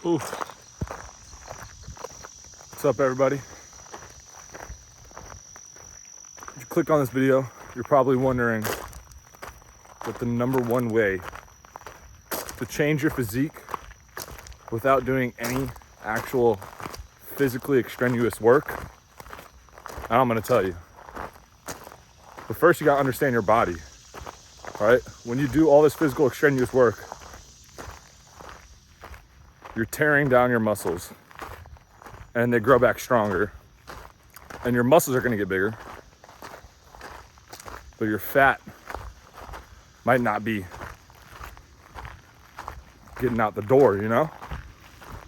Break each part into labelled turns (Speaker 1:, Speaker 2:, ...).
Speaker 1: Ooh. What's up, everybody? If you clicked on this video, you're probably wondering what the number one way to change your physique without doing any actual physically extraneous work. And I'm gonna tell you. But first, you gotta understand your body, right? When you do all this physical extraneous work, you're tearing down your muscles and they grow back stronger. And your muscles are gonna get bigger, but your fat might not be getting out the door, you know?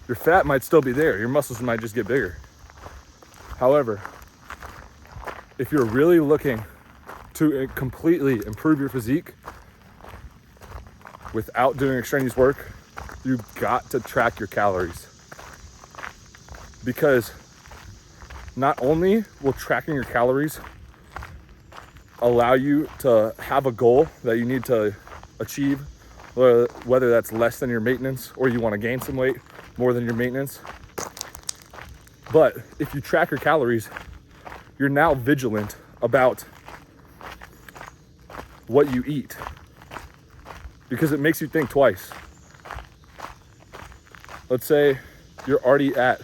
Speaker 1: Your fat might still be there. Your muscles might just get bigger. However, if you're really looking to completely improve your physique without doing extraneous work, you've got to track your calories. Because not only will tracking your calories allow you to have a goal that you need to achieve, whether that's less than your maintenance or you want to gain some weight more than your maintenance. But if you track your calories, you're now vigilant about what you eat because it makes you think twice. Let's say you're already at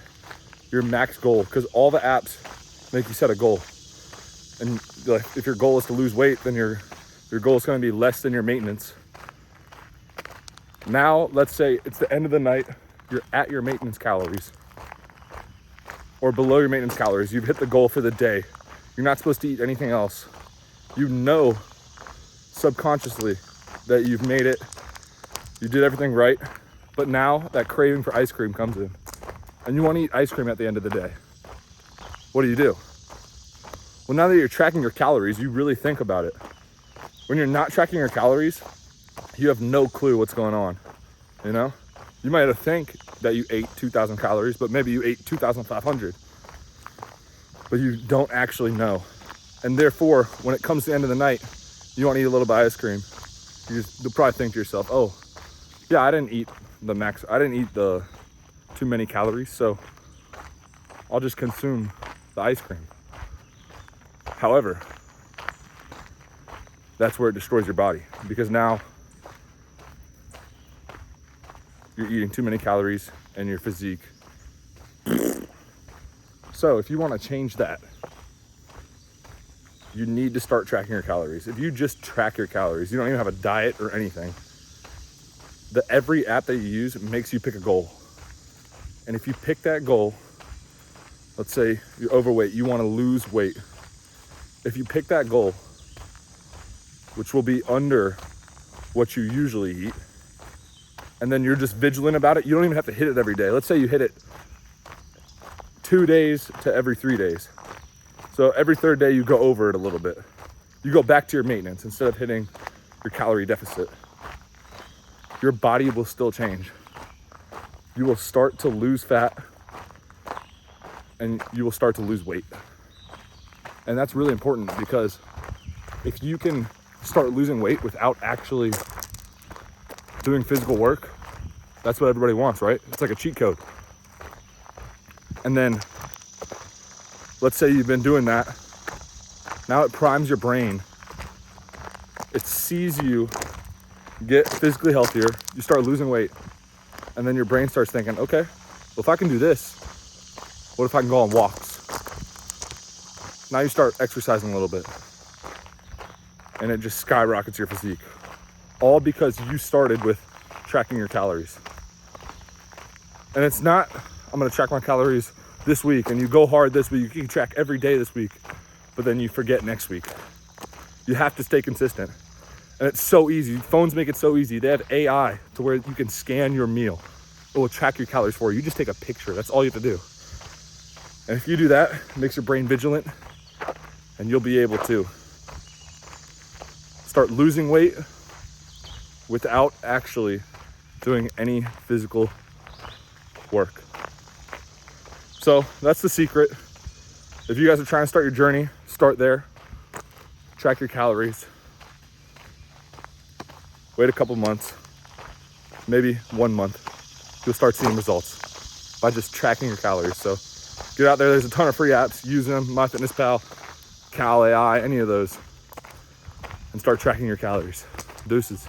Speaker 1: your max goal, because all the apps make you set a goal. And if your goal is to lose weight, then your goal is going to be less than your maintenance. Now, let's say it's the end of the night, you're at your maintenance calories or below your maintenance calories. You've hit the goal for the day. You're not supposed to eat anything else. You know subconsciously that you've made it. You did everything right. But now that craving for ice cream comes in and you want to eat ice cream at the end of the day. What do? Well, now that you're tracking your calories, you really think about it. When you're not tracking your calories, you have no clue what's going on, you know? You might think that you ate 2,000 calories, but maybe you ate 2,500. But you don't actually know. And therefore, when it comes to the end of the night, you want to eat a little bit of ice cream. You'll probably think to yourself, oh, yeah, I didn't eat the too many calories, so I'll just consume the ice cream. However, that's where it destroys your body, because now you're eating too many calories and your physique. So if you want to change that, you need to start tracking your calories. If you just track your calories, you don't even have a diet or anything, every app that you use makes you pick a goal. And if you pick that goal, let's say you're overweight, you want to lose weight. If you pick that goal, which will be under what you usually eat, and then you're just vigilant about it, you don't even have to hit it every day. Let's say you hit it 2 days to every 3 days. So every third day you go over it a little bit. You go back to your maintenance instead of hitting your calorie deficit. Your body will still change. You will start to lose fat and you will start to lose weight. And that's really important, because if you can start losing weight without actually doing physical work, that's what everybody wants, right? It's like a cheat code. And then let's say you've been doing that. Now it primes your brain. It sees you get physically healthier, you start losing weight, and then your brain starts thinking, okay, well, if I can do this, what if I can go on walks? Now you start exercising a little bit, and it just skyrockets your physique. All because you started with tracking your calories. And it's not, I'm gonna track my calories this week, and you go hard this week, you can track every day this week, but then you forget next week. You have to stay consistent. And it's so easy. Phones make it so easy. They have AI to where you can scan your meal. It will track your calories for you. You just take a picture. That's all you have to do. And if you do that, it makes your brain vigilant, and you'll be able to start losing weight without actually doing any physical work. So that's the secret. If you guys are trying to start your journey, start there. Track your calories. Wait a couple months, maybe 1 month. you'll start seeing results by just tracking your calories. So get out there. There's a ton of free apps. Use them. MyFitnessPal, Cal AI, any of those, and start tracking your calories. Deuces.